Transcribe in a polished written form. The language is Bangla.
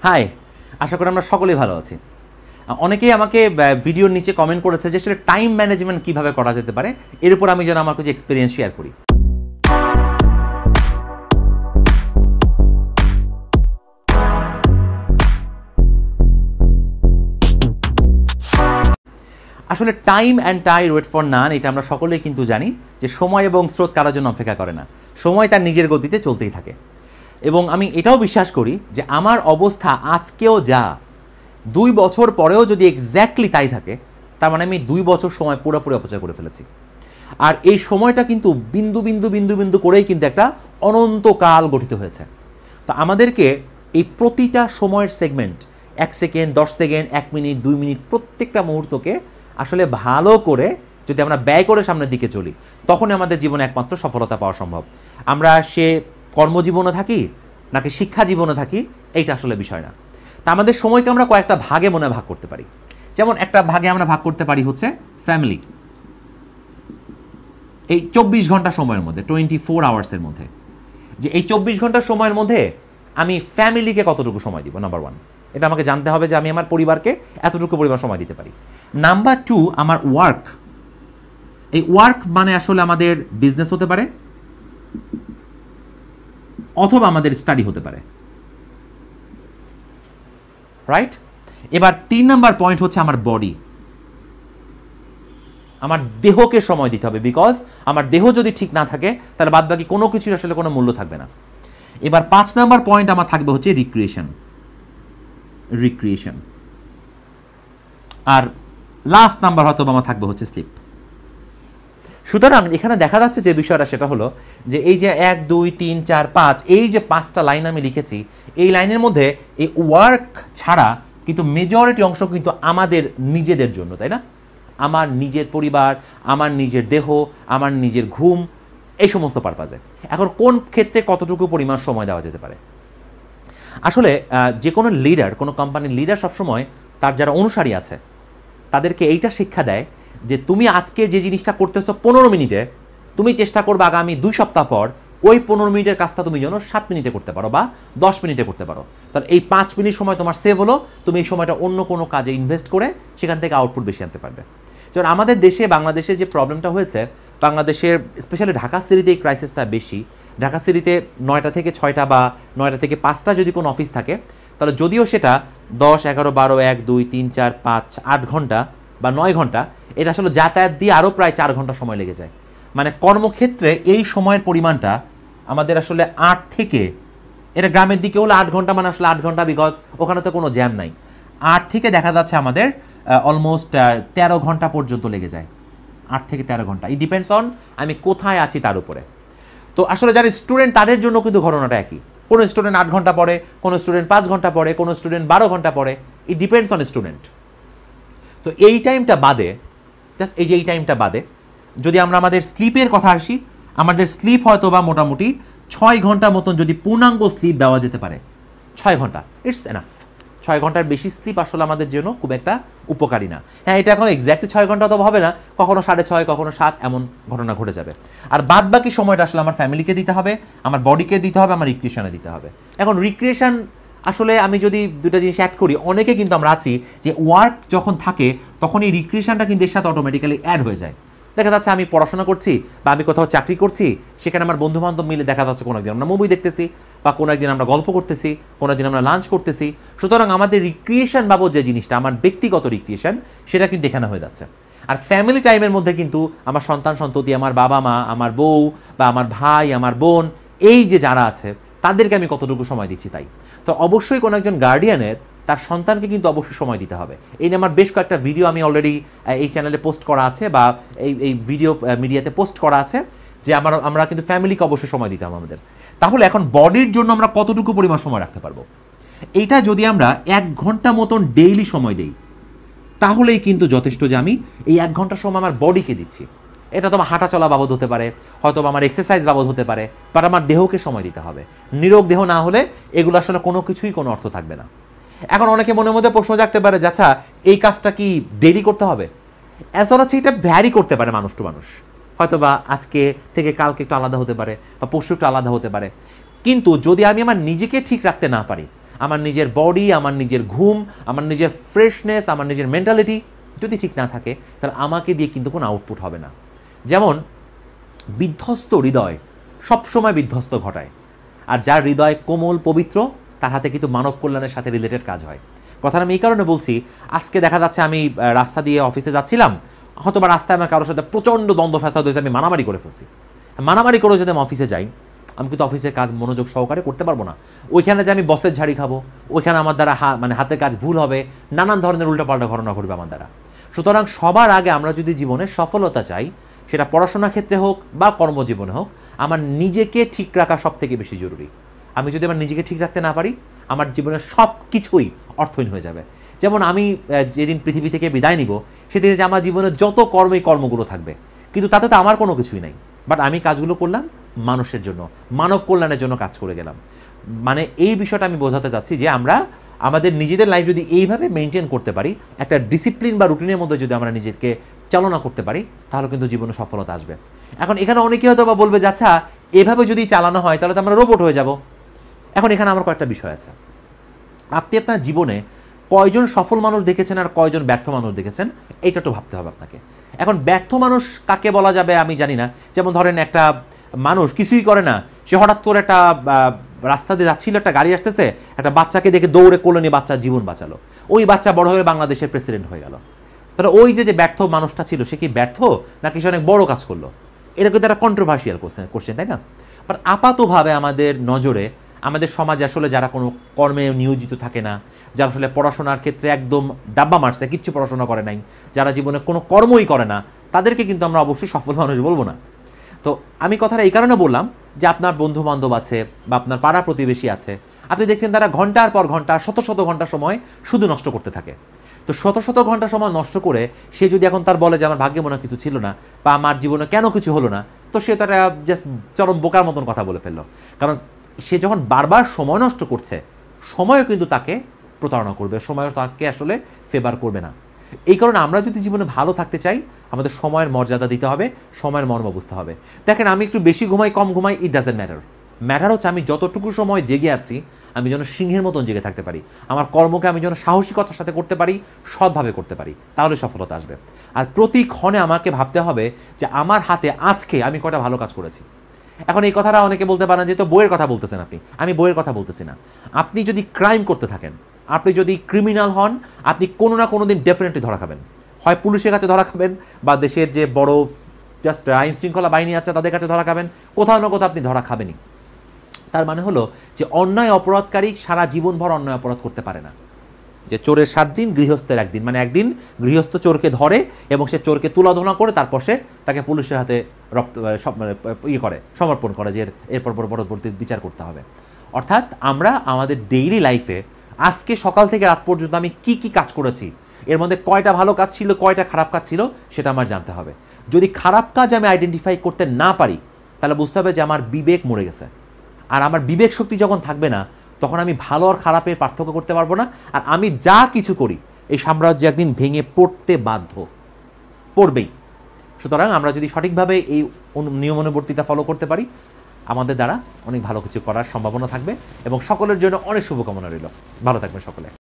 হাই, আশা করি আমরা সকলেই ভালো আছি। অনেকেই আমাকে ভিডিওর নিচে কমেন্ট করেছে যে আসলে টাইম ম্যানেজমেন্ট কিভাবে করা যেতে পারে, এর উপর আমি যেন আমার কিছু এক্সপিরিয়েন্স শেয়ার করি। আসলে time and tide wait for none, এটা আমরা সকলেই কিন্তু জানি যে সময় এবং স্রোত কারোর জন্য অপেক্ষা করে না, সময় তার নিজের গতিতে চলতেই থাকে। এবং আমি এটাও বিশ্বাস করি যে আমার অবস্থা আজকেও যা 2 বছর পরেও যদি এক্স্যাক্টলি তাই থাকে, তার মানে আমি 2 বছর সময় পুরোপুরি অপচয় করে ফেলেছি। আর এই সময়টা কিন্তু বিন্দু বিন্দু বিন্দু বিন্দু করেই কিন্তু একটা অনন্তকাল গঠিত হয়েছে। তো আমাদেরকে এই প্রতিটা সময়ের segment, 1 second, 10 second, 1 minute, 2 minute, প্রত্যেকটা মুহূর্তকে আসলে ভালো করে যদি আমরা ব্যয় করে সামনের দিকে চলি, তখনই আমাদের জীবনে একমাত্র সফলতা পাওয়া সম্ভব। আমরা সে কর্মজীবনে থাকি নাকি শিক্ষা জীবনে থাকি, এইটা আসলে বিষয় না। তা আমাদের সময়কে আমরা কয়েকটা ভাগে মনে ভাগ করতে পারি। যেমন একটা ভাগে আমরা ভাগ করতে পারি হচ্ছে ফ্যামিলি। এই 24 ঘন্টা সময়ের মধ্যে, 24 আওয়ার্সের মধ্যে, যে এই 24 ঘন্টার সময়ের মধ্যে আমি ফ্যামিলিকে কতটুকু সময় দিব, নাম্বার 1। এটা আমাকে জানতে হবে যে আমি আমার পরিবারকে এতটুকু পরিমাণ সময় দিতে পারি। নাম্বার 2, আমার ওয়ার্ক। এই ওয়ার্ক মানে আসলে আমাদের বিজনেস হতে পারে অথবা আমাদের স্টাডি হতে পারে, রাইট? এবার 3 নাম্বার পয়েন্ট হচ্ছে আমার বডি। আমার দেহকে সময় দিতে হবে, বিকজ আমার দেহ যদি ঠিক না থাকে তাহলে বাদ বাকি কোনো কিছুর আসলে কোনো মূল্য থাকবে না। এবার 5 নাম্বার পয়েন্ট আমার থাকবে হচ্ছে রিক্রিয়েশন। আর লাস্ট নাম্বার হয়তো আমার থাকবে হচ্ছে স্লিপ। সুতরাং এখানে দেখা যাচ্ছে যে বিষয়টা সেটা হলো যে এই যে 1 2 3 4 5, এই যে 5টা লাইন আমি লিখেছি, এই লাইনের মধ্যে এই ওয়ার্ক ছাড়া কিন্তু মেজরিটি অংশ কিন্তু আমাদের নিজেদের জন্য, তাই না? আমার নিজের পরিবার, আমার নিজের দেহ, আমার নিজের ঘুম, এই সমস্ত পারপাজে। এখন কোন ক্ষেত্রে কতটুকু পরিমাণ সময় দেওয়া যেতে পারে? আসলে যে কোনো লিডার, কোনো কোম্পানির লিডার সবসময় তার যারা অনুসারী আছে তাদেরকে এইটা শিক্ষা দেয় যে তুমি আজকে যে জিনিসটা করতেছো 15 মিনিটে, তুমি চেষ্টা করবে আগামী 2 সপ্তাহ পর ওই 15 মিনিটের কাজটা তুমি যেন 7 মিনিটে করতে পারো বা 10 মিনিটে করতে পারো। তাহলে এই 5 মিনিট সময় তোমার সেভ হলো, তুমি এই সময়টা অন্য কোনো কাজে ইনভেস্ট করে সেখান থেকে আউটপুট বেশি আনতে পারবে। যেমন আমাদের দেশে, বাংলাদেশে যে প্রবলেমটা হয়েছে, বাংলাদেশের স্পেশালি ঢাকা সিটিতে এই ক্রাইসিসটা বেশি। ঢাকা সিটিতে 9টা থেকে 6টা বা 9টা থেকে 5টা যদি কোনো অফিস থাকে, তাহলে যদিও সেটা 10 11 12 1 2 3 4 5 8 ঘন্টা বা 9 ঘন্টা, এটা আসলে যাতায়াত দিয়ে আরও প্রায় 4 ঘন্টা সময় লেগে যায়। মানে কর্মক্ষেত্রে এই সময়ের পরিমাণটা আমাদের আসলে 8 থেকে, এটা গ্রামের দিকে হলে 8 ঘন্টা, মানে আসলে 8 ঘন্টা, বিকজ ওখানে তো কোনো জ্যাম নাই। 8 থেকে দেখা যাচ্ছে আমাদের অলমোস্ট 13 ঘন্টা পর্যন্ত লেগে যায়। 8 থেকে 13 ঘন্টা, ইট ডিপেন্ডস অন আমি কোথায় আছি তার উপরে। তো আসলে যারা স্টুডেন্ট তাদের জন্য কিন্তু ঘটনাটা একই। কোনো স্টুডেন্ট 8 ঘন্টা পড়ে, কোনো স্টুডেন্ট 5 ঘন্টা পড়ে, কোনো স্টুডেন্ট 12 ঘন্টা পড়ে, ইট ডিপেন্ডস অন স্টুডেন্ট। তো এই টাইমটা বাদে, জাস্ট এই যে এই টাইমটা বাদে যদি আমরা আমাদের স্লিপের কথা আসি, আমাদের স্লিপ হয়তো বা মোটামুটি 6 ঘন্টা মতন যদি পূর্ণাঙ্গ স্লিপ দেওয়া যেতে পারে, 6 ঘন্টা ইটস এনাফ। 6 ঘন্টার বেশি স্লিপ আসলে আমাদের জন্য খুব একটা উপকারী না। হ্যাঁ, এটা এখন এক্স্যাক্টলি 6 ঘন্টা তো হবে না, কখনো 6.5, কখনো 7, এমন ঘটনা ঘটে যাবে। আর বাদ বাকি সময়টা আসলে আমার ফ্যামিলিকে দিতে হবে, আমার বডিকে দিতে হবে, আমার রিক্রিয়েশনে দিতে হবে। এখন রিক্রিয়েশন আসলে আমি যদি দুটা জিনিস অ্যাড করি, অনেকে কিন্তু আমরা আছি যে ওয়ার্ক যখন থাকে তখন এই রিক্রিয়েশনটা কিন্তু এর সাথে অটোমেটিক্যালি অ্যাড হয়ে যায়। দেখা যাচ্ছে আমি পড়াশোনা করছি বা আমি কোথাও চাকরি করছি, সেখানে আমার বন্ধু বান্ধব মিলে দেখা যাচ্ছে কোনো একদিন আমরা মুভি দেখতেছি, বা কোনো একদিন আমরা গল্প করতেছি, কোনো একদিন আমরা লাঞ্চ করতেছি। সুতরাং আমাদের রিক্রিয়েশন বাবদ যে জিনিসটা, আমার ব্যক্তিগত রিক্রিয়েশন, সেটা কিন্তু এখানে হয়ে যাচ্ছে। আর ফ্যামিলি টাইমের মধ্যে কিন্তু আমার সন্তান সন্ততি, আমার বাবা মা, আমার বউ বা আমার ভাই, আমার বোন, এই যে যারা আছে তাদেরকে আমি কতটুকু সময় দিচ্ছি তাই। তো অবশ্যই কোনো একজন গার্ডিয়ানের তার সন্তানকে কিন্তু অবশ্যই সময় দিতে হবে। এই নিয়ে আমার বেশ কয়েকটা ভিডিও আমি অলরেডি এই চ্যানেলে পোস্ট করা আছে, বা এই ভিডিও মিডিয়াতে পোস্ট করা আছে, যে আমরা কিন্তু ফ্যামিলিকে অবশ্যই সময় দিতে হবে আমাদের। তাহলে এখন বডির জন্য আমরা কতটুকু পরিমাণ সময় রাখতে পারবো? এইটা যদি আমরা 1 ঘন্টা মতন ডেইলি সময় দেই, তাহলেই কিন্তু যথেষ্ট যে আমি এই 1 ঘন্টা সময় আমার বডিকে দিচ্ছি। এটা তো আমার হাঁটা চলা বাবদ হতে পারে, হয়তো আমার এক্সারসাইজ বাবদ হতে পারে, বাট আমার দেহকে সময় দিতে হবে। নিরোগ দেহ না হলে এগুলো আসলে কোনো কিছুই কোনো অর্থ থাকবে না। এখন অনেকে মনের মধ্যে প্রশ্ন জাগতে পারে, আচ্ছা এই কাজটা কি ডেইলি করতে হবে? অ্যাজ হচ্ছে এটা ভ্যারি করতে পারে মানুষ টু মানুষ, হয়তো বা আজকে থেকে কালকে একটু আলাদা হতে পারে, বা পরশু একটু আলাদা হতে পারে। কিন্তু যদি আমি আমার নিজেকে ঠিক রাখতে না পারি, আমার নিজের বডি, আমার নিজের ঘুম, আমার নিজের ফ্রেশনেস, আমার নিজের মেন্টালিটি যদি ঠিক না থাকে, তাহলে আমাকে দিয়ে কিন্তু কোনো আউটপুট হবে না। যেমন বিধ্বস্ত হৃদয় সবসময় বিধ্বস্ত ঘটায়, আর যার হৃদয় কোমল পবিত্র তার হাতে কিন্তু মানব কল্যাণের সাথে রিলেটেড কাজ হয়। কথাটা আমি এই কারণে বলছি, আজকে দেখা যাচ্ছে আমি রাস্তা দিয়ে অফিসে যাচ্ছিলাম, হয়তো বা রাস্তায় আমার কারোর সাথে প্রচণ্ড দ্বন্দ্ব ফ্যাসাদ হয়েছে, আমি মারামারি করে ফেলছি। মারামারি করে যদি আমি অফিসে যাই, আমি কিন্তু অফিসের কাজ মনোযোগ সহকারে করতে পারবো না। ওইখানে যে আমি বসের ঝাড়ি খাবো, ওইখানে আমার দ্বারা মানে হাতের কাজ ভুল হবে, নানান ধরনের উল্টাপাল্টা ঘটনা ঘটবে আমার দ্বারা। সুতরাং সবার আগে আমরা যদি জীবনে সফলতা চাই, সেটা পড়াশোনার ক্ষেত্রে হোক বা কর্মজীবনে হোক, আমার নিজেকে ঠিক রাখা সব থেকে বেশি জরুরি। আমি যদি আমার নিজেকে ঠিক রাখতে না পারি, আমার জীবনের সব কিছুই অর্থহীন হয়ে যাবে। যেমন আমি যেদিন পৃথিবী থেকে বিদায় নিব, সেদিন যে আমার জীবনে যত কর্মগুলো থাকবে, কিন্তু তাতে তো আমার কোনো কিছুই নাই, বাট আমি কাজগুলো করলাম মানুষের জন্য, মানব কল্যাণের জন্য কাজ করে গেলাম। মানে এই বিষয়টা আমি বোঝাতে চাচ্ছি যে আমরা আমাদের নিজেদের লাইফ যদি এইভাবে মেনটেন করতে পারি, একটা ডিসিপ্লিন বা রুটিনের মধ্যে যদি আমরা নিজেকে চালনা করতে পারি, তাহলে কিন্তু জীবনে সফলতা আসবে। এখন এখানে অনেকে হয়তো বা বলবে যে আচ্ছা, এভাবে যদি চালানো হয় তাহলে তো আমরা রোবট হয়ে যাব। এখন এখানে আমার কয়েকটা বিষয় আছে। আপনি আপনার জীবনে কয়জন সফল মানুষ দেখেছেন আর কয়জন ব্যর্থ মানুষ দেখেছেন, এইটা একটু ভাবতে হবে আপনাকে। এখন ব্যর্থ মানুষ কাকে বলা যাবে আমি জানি না। যেমন ধরেন একটা মানুষ কিছুই করে না, সে হঠাৎ করে একটা রাস্তা দিয়ে যাচ্ছিল, একটা গাড়ি আসতেছে, একটা বাচ্চাকে দেখে দৌড়ে কোলে নিয়ে বাচ্চার জীবন বাঁচালো, ওই বাচ্চা বড় হয়ে বাংলাদেশের প্রেসিডেন্ট হয়ে গেল। তাহলে ওই যে ব্যর্থ মানুষটা ছিল, সে কি ব্যর্থ নাকি সে অনেক বড় কাজ করলো? এটা কিন্তু একটা কন্ট্রোভার্সিয়াল কোশ্চেন, তাই না? বাট আপাতভাবে আমাদের নজরে আমাদের সমাজে আসলে যারা কোনো কর্মে নিয়োজিত থাকে না, যারা আসলে পড়াশোনার ক্ষেত্রে একদম ডাব্বা মারছে, কিচ্ছু পড়াশোনা করে নাই, যারা জীবনে কোনো কর্মই করে না, তাদেরকে কিন্তু আমরা অবশ্যই সফল মানুষ বলবো না। তো আমি কথাটা এই কারণে বললাম যে আপনার বন্ধু বান্ধব আছে বা আপনার পাড়া প্রতিবেশী আছে, আপনি দেখছেন তারা ঘন্টার পর ঘন্টা, শত শত ঘন্টা সময় শুধু নষ্ট করতে থাকে। তো শত শত ঘন্টা সময় নষ্ট করে সে যদি এখন তার বলে যে আমার ভাগ্যে মনে কিছু ছিল না বা আমার জীবনে কেন কিছু হলো না, তো সে তারা জাস্ট চরম বোকার মতন কথা বলে ফেললো। কারণ সে যখন বারবার সময় নষ্ট করছে, সময়ও কিন্তু তাকে প্রতারণা করবে, সময়ও তাকে আসলে ফেভার করবে না। এই কারণে আমরা যদি জীবনে ভালো থাকতে চাই, আমাদের সময়ের মর্যাদা দিতে হবে, সময়ের মর্ম বুঝতে হবে। দেখেন, আমি একটু বেশি ঘুমাই কম ঘুমাই, ইট ডাজেন্ট ম্যাটার। ম্যাটার হচ্ছে আমি যতটুকু সময় জেগে আছি, আমি যেন সিংহের মতন জেগে থাকতে পারি, আমার কর্মকে আমি যেন সাহসিকতার সাথে করতে পারি, সৎভাবে করতে পারি, তাহলে সফলতা আসবে। আর প্রতি ক্ষণে আমাকে ভাবতে হবে যে আমার হাতে আজকে আমি কয়টা ভালো কাজ করেছি। এখন এই কথাটা অনেকে বলতে পারেন যে তো বইয়ের কথা বলতেছেন আপনি। আমি বইয়ের কথা বলতেছি না। আপনি যদি ক্রাইম করতে থাকেন, আপনি যদি ক্রিমিনাল হন, আপনি কোনো না কোনো দিন ডেফিনেটলি ধরা খাবেন। হয় পুলিশের কাছে ধরা খাবেন, বা দেশের যে বড় জাস্ট আইন শৃঙ্খলা বাহিনী আছে তাদের কাছে ধরা খাবেন, কোথাও না কোথাও আপনি ধরা খাবেনই। তার মানে হলো যে অন্যায় অপরাধকারী সারা জীবনভর অন্যায় অপরাধ করতে পারে না। যে চোরের 7 দিন, গৃহস্থের 1 দিন, মানে একদিন গৃহস্থ চোরকে ধরে এবং সে চোরকে তুলাধনা করে তারপর সে তাকে পুলিশের হাতে সমর্পণ করে যে এরপর পরবর্তী বিচার করতে হবে। অর্থাৎ আমরা আমাদের ডেইলি লাইফে আজকে সকাল থেকে রাত পর্যন্ত আমি কি কি কাজ করেছি, এর মধ্যে কয়টা ভালো কাজ ছিল, কয়টা খারাপ কাজ ছিল, সেটা আমার জানতে হবে। যদি খারাপ কাজ আমি আইডেন্টিফাই করতে না পারি, তাহলে বুঝতে হবে যে আমার বিবেক মরে গেছে। আর আমার বিবেক শক্তি যখন থাকবে না, তখন আমি ভালো আর খারাপের পার্থক্য করতে পারবো না। আর আমি যা কিছু করি, এই সাম্রাজ্য একদিন ভেঙে পড়তে বাধ্য, পড়বেই। সুতরাং আমরা যদি সঠিকভাবে এই নিয়মানুবর্তিতা ফলো করতে পারি, আমাদের দ্বারা অনেক ভালো কিছু করার সম্ভাবনা থাকবে এবং সকলের জন্য অনেক শুভকামনা রইল। ভালো থাকবেন সকলে।